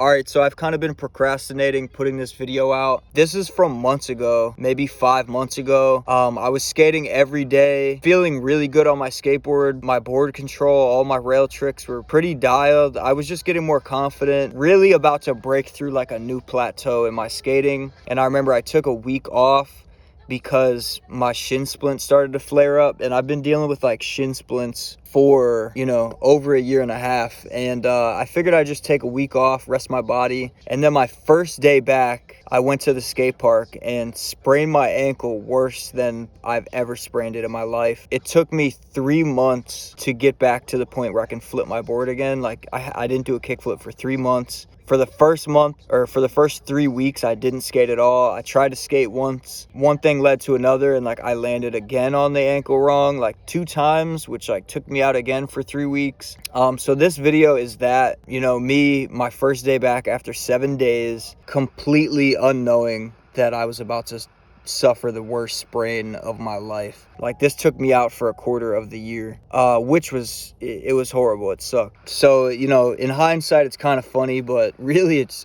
All right, so I've kind of been procrastinating putting this video out. This is from months ago, maybe 5 months ago. I was skating every day, feeling really good on my skateboard. My board control, all my rail tricks were pretty dialed. I was just getting more confident, really about to break through like a new plateau in my skating. And I remember I took a week off because my shin splint started to flare up, and I've been dealing with like shin splints for, you know, over a year and a half. And I figured I'd just take a week off, rest my body. And then my first day back, I went to the skate park and sprained my ankle worse than I've ever sprained it in my life. It took me 3 months to get back to the point where I can flip my board again. Like I didn't do a kickflip for 3 months. For the first month, or for the first 3 weeks, I didn't skate at all. I tried to skate once. One thing led to another, and like I landed again on the ankle wrong like 2 times, which like took me out again for 3 weeks. So this video is that, you know, me, my first day back after 7 days, completely unknowing that I was about to suffer the worst sprain of my life. Like, this took me out for a quarter of the year, which was, it was horrible. It sucked. So, you know, in hindsight, it's kind of funny, but really it's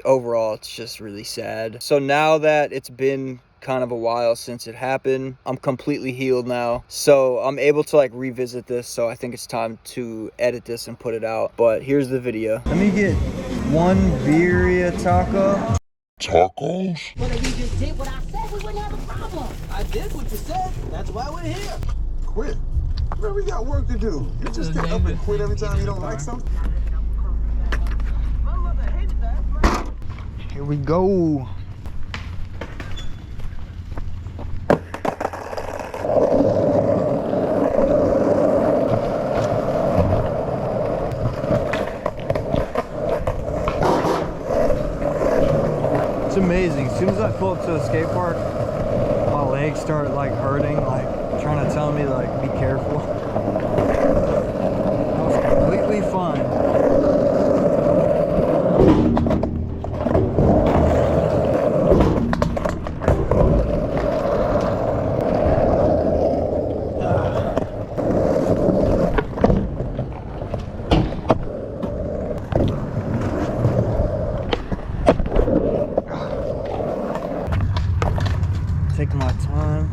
just really sad. So now that it's been kind of a while since it happened, I'm completely healed now, so I'm able to like revisit this. So I think it's time to edit this and put it out. But here's the video. Let me get one birria taco. Tacos? Well, if you just did what I said, we wouldn't have a problem. I did what you said. That's why we're here. Quit? Man, we got work to do. You just get up and quit every time you don't like something? Here we go. It's amazing. As soon as I pull up to the skate park, my legs start like hurting, like trying to tell me like be careful. I was completely fine. Take my time.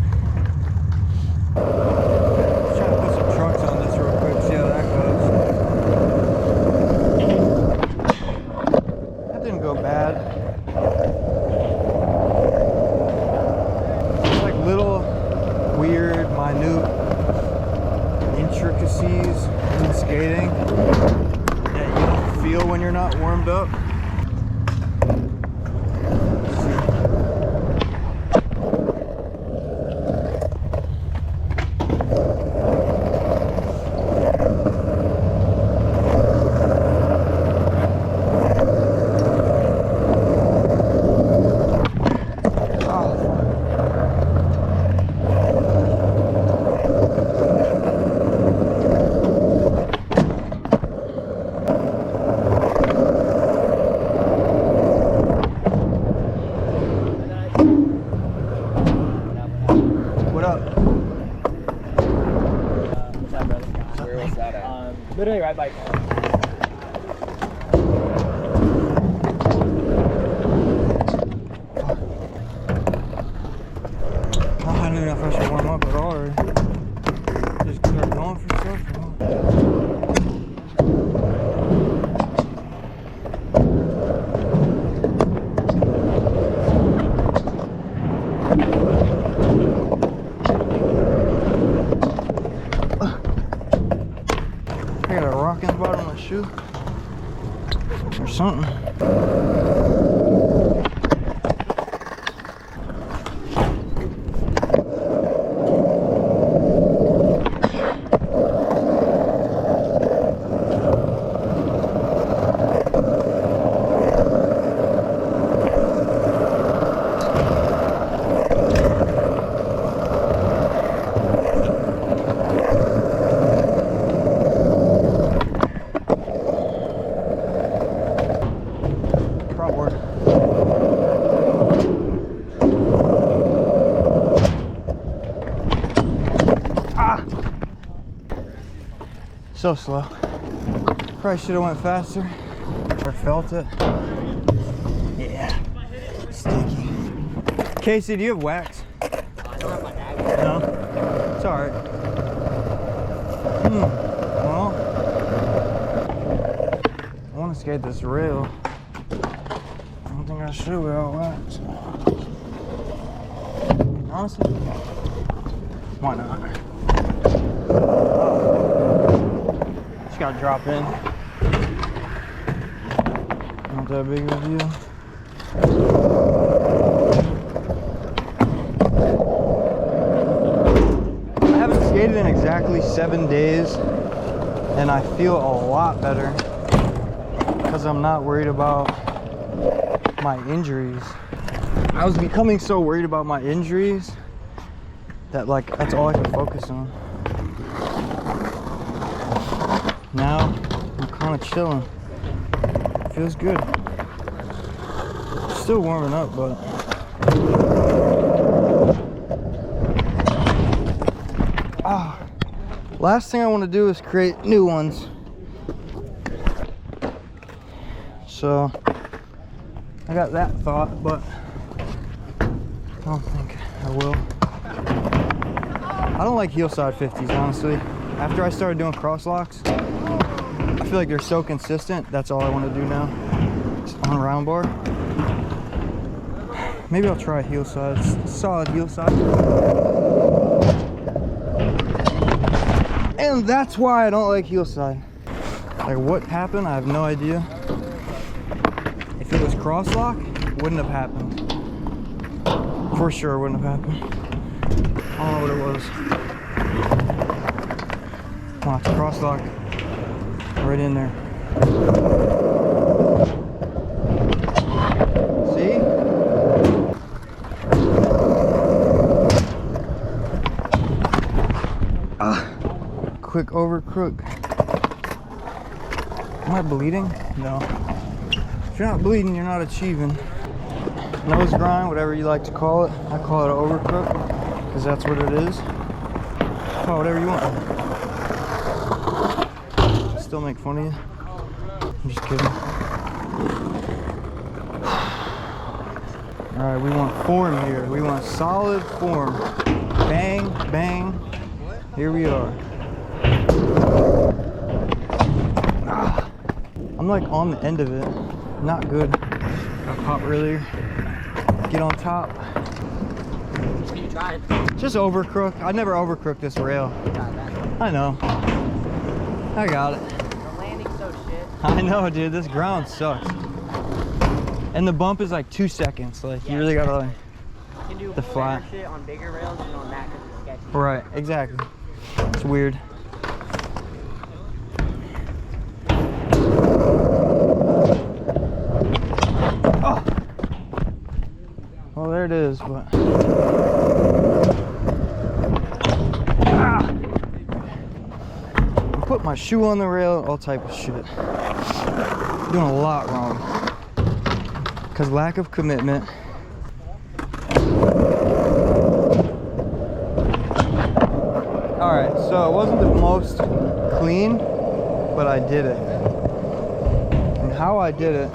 Just trying to put some trucks on this real quick, see how that goes. That didn't go bad. It's like little weird, minute intricacies in skating that you don't feel when you're not warmed up. Literally right by I don't even know if I should warm up at all or just start going for stuff. I got a rock in the bottom of my shoe or something. So slow. Probably should have went faster or felt it. Casey, do you have wax? I don't have my bag. No? It's alright. Well, I want to skate this rail. I don't think I should without wax. Honestly, why not? Just gotta drop in. Not that big of a deal. I haven't skated in exactly 7 days, and I feel a lot better because I'm not worried about my injuries. I was becoming so worried about my injuries that like that's all I can focus on. Now I'm kind of chilling. Feels good. Still warming up, but last thing I want to do is create new ones. So I got that thought, but I don't think I will. I don't like heel side 50s, honestly. After I started doing cross locks, I feel like they're so consistent. That's all I want to do now. Just on round bar. Maybe I'll try heel side. Solid heel side. And that's why I don't like heel side. Like what happened, I have no idea. If it was cross lock, it wouldn't have happened. For sure it wouldn't have happened. I don't know what it was. Come on, it's cross lock. Right in there. See? Quick over crook. Am I bleeding? No. If you're not bleeding, you're not achieving. Nose grind, whatever you like to call it. I call it an over crook because that's what it is. Call it whatever you want. Still make fun of you. I'm just kidding. Alright, we want form here. We want solid form. Bang, bang. Here we are. I'm like on the end of it. Not good. I pop earlier. Get on top. What you tried? Just overcrook. I never overcrooked this rail. I know. I got it. The landing's so shit. I know, dude. This ground sucks. And the bump is like 2 seconds. Like you really gotta like You can do the flat shit on bigger rails and on that because it's sketchy. Right, exactly. It's weird. Oh. Well, there it is, but I put my shoe on the rail, all type of shit. Doing a lot wrong. Because lack of commitment. Alright, so it wasn't the most clean, but I did it. And how I did it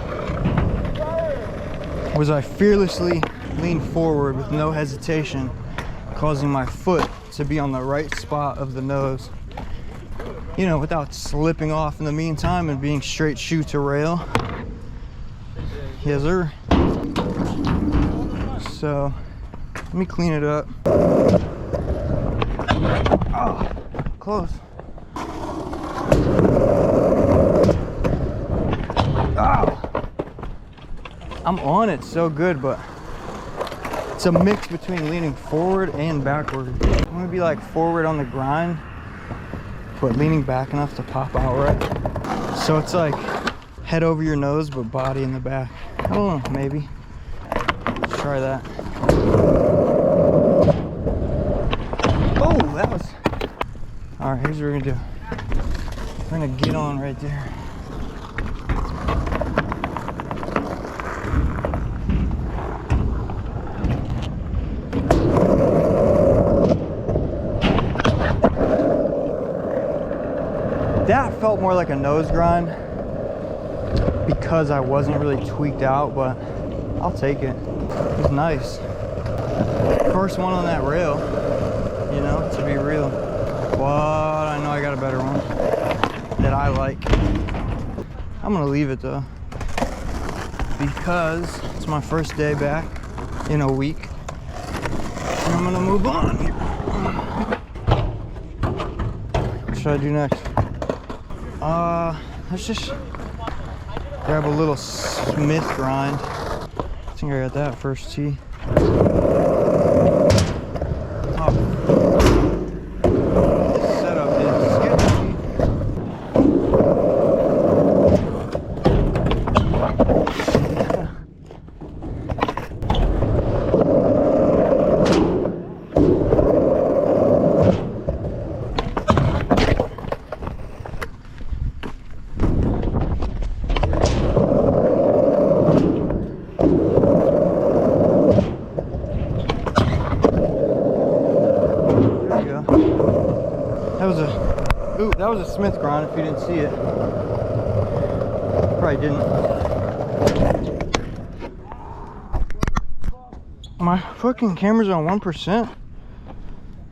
was I fearlessly leaned forward with no hesitation, causing my foot to be on the right spot of the nose. You know, without slipping off in the meantime and being straight shoe to rail. Yes, sir. So, let me clean it up. Oh, close. Oh. I'm on it so good, but it's a mix between leaning forward and backward. I'm gonna be like forward on the grind, but leaning back enough to pop out right. So it's like head over your nose, but body in the back. I don't know, maybe. Let's try that. Oh, that was... All right, here's what we're gonna do. We're gonna get on right there. That felt more like a nose grind because I wasn't really tweaked out, but I'll take it. It's nice. First one on that rail, you know, to be real. But I know I got a better one that I like. I'm gonna leave it though, because it's my first day back in a week. And I'm gonna move on here. What should I do next? Let's just grab a little Smith grind. I think I got that first tee. This setup is sketchy. That was a Smith grind if you didn't see it. Probably didn't. My fucking camera's on 1%.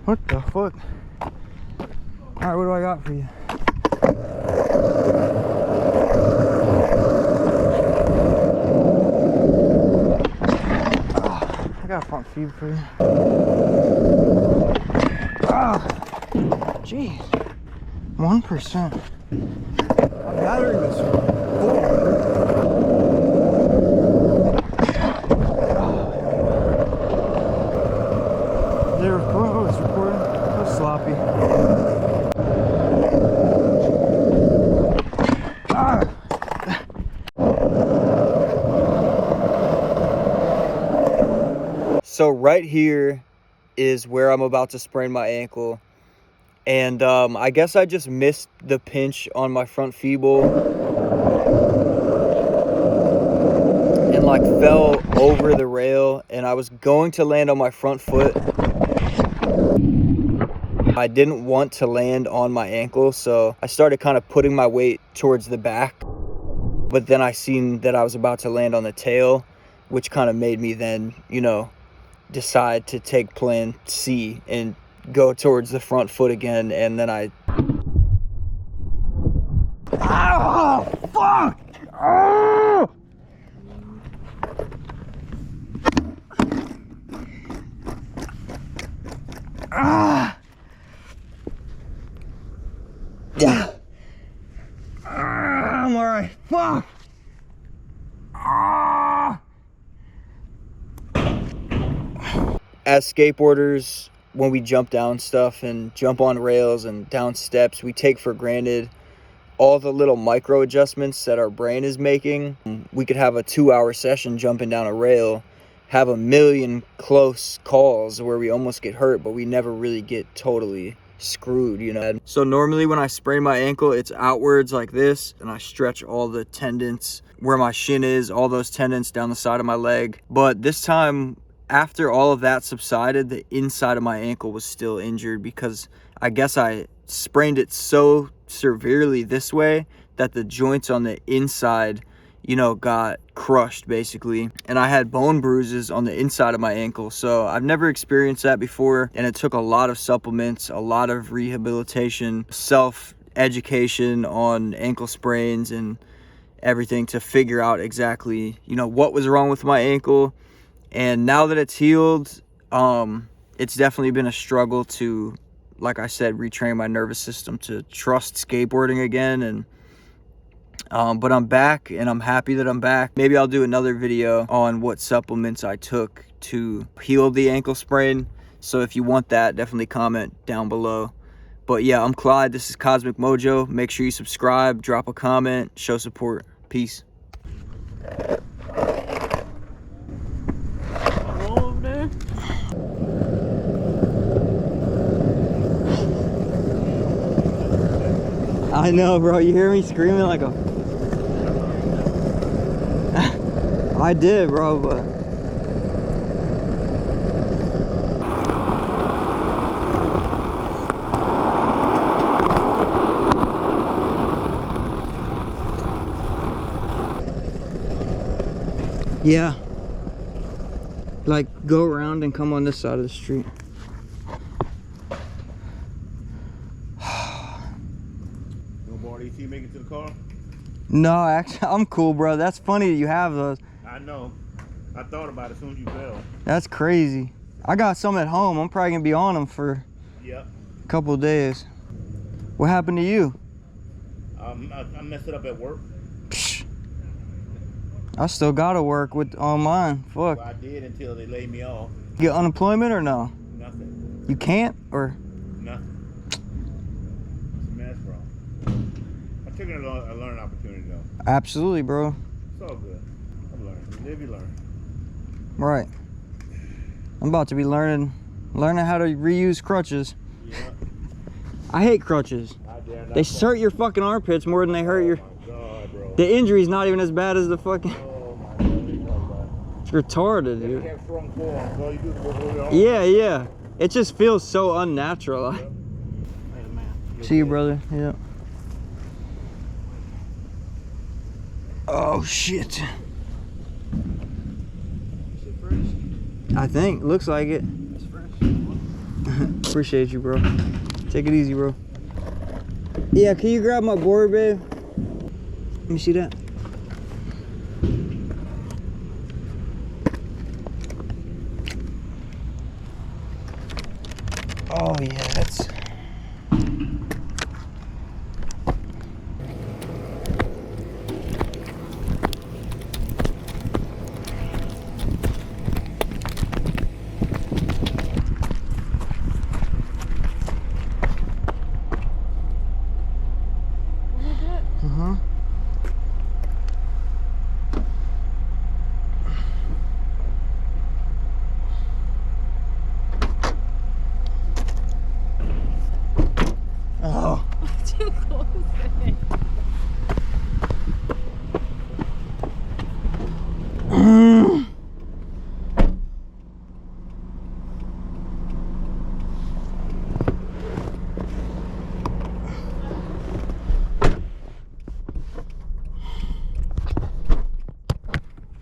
What the fuck? Alright, what do I got for you? I got a front feed for you. Jeez. 1%. My battery was full. Oh, it's recording. That was sloppy. So right here is where I'm about to sprain my ankle. And I guess I just missed the pinch on my front feeble and like fell over the rail, and I was going to land on my front foot. I didn't want to land on my ankle, so I started kind of putting my weight towards the back, but then I seen that I was about to land on the tail, which kind of made me then, you know, decide to take plan C and go towards the front foot again, and then I... Oh, fuck! Oh! Ah! Yeah. I'm alright. Fuck! Ah! As skateboarders, when we jump down stuff and jump on rails and down steps, we take for granted all the little micro adjustments that our brain is making. We could have a 2-hour session jumping down a rail, have a million close calls where we almost get hurt, but we never really get totally screwed, you know. So normally when I sprain my ankle, it's outwards like this, and I stretch all the tendons where my shin is, all those tendons down the side of my leg. But this time, after all of that subsided, the inside of my ankle was still injured, because I guess I sprained it so severely this way that the joints on the inside, you know, got crushed basically. And I had bone bruises on the inside of my ankle. So I've never experienced that before. And it took a lot of supplements, a lot of rehabilitation, self-education on ankle sprains and everything to figure out exactly, you know, what was wrong with my ankle. And now that it's healed, it's definitely been a struggle to, like I said, retrain my nervous system to trust skateboarding again. And but I'm back, and I'm happy that I'm back. Maybe I'll do another video on what supplements I took to heal the ankle sprain. So if you want that, definitely comment down below. But yeah, I'm Clyde. This is Cosmic Mojo. Make sure you subscribe, drop a comment, show support. Peace. I know, bro. You hear me screaming like a... I did, bro, but... Yeah. Like, go around and come on this side of the street. You want borrow these? Make it to the car? No, actually, I'm cool, bro. That's funny that you have those. I know. I thought about it as soon as you fell. That's crazy. I got some at home. I'm probably gonna be on them for a couple of days. What happened to you? I messed it up at work. Psh. I still gotta work on mine. Fuck. Well, I did until they laid me off. You get unemployment or no? Nothing. You can't or? Nothing. It's a mess, bro. I took it as a learning opportunity, though. Absolutely, bro. It's all good. I'm learning. You live, you learn. Right. I'm about to be learning how to reuse crutches. Yeah. I hate crutches. They hurt your fucking armpits more than they hurt your... God, bro. The injury's not even as bad as the fucking... Oh my God, what are you talking about? It's retarded, dude. You have strong forearms, all you do is work over your arms. Yeah. It just feels so unnatural. Hey, man. See you, brother. Yeah. Oh, shit. I think. Looks like it. Appreciate you, bro. Take it easy, bro. Yeah, can you grab my board, babe? Let me see that. Oh, yeah, that's... Too close.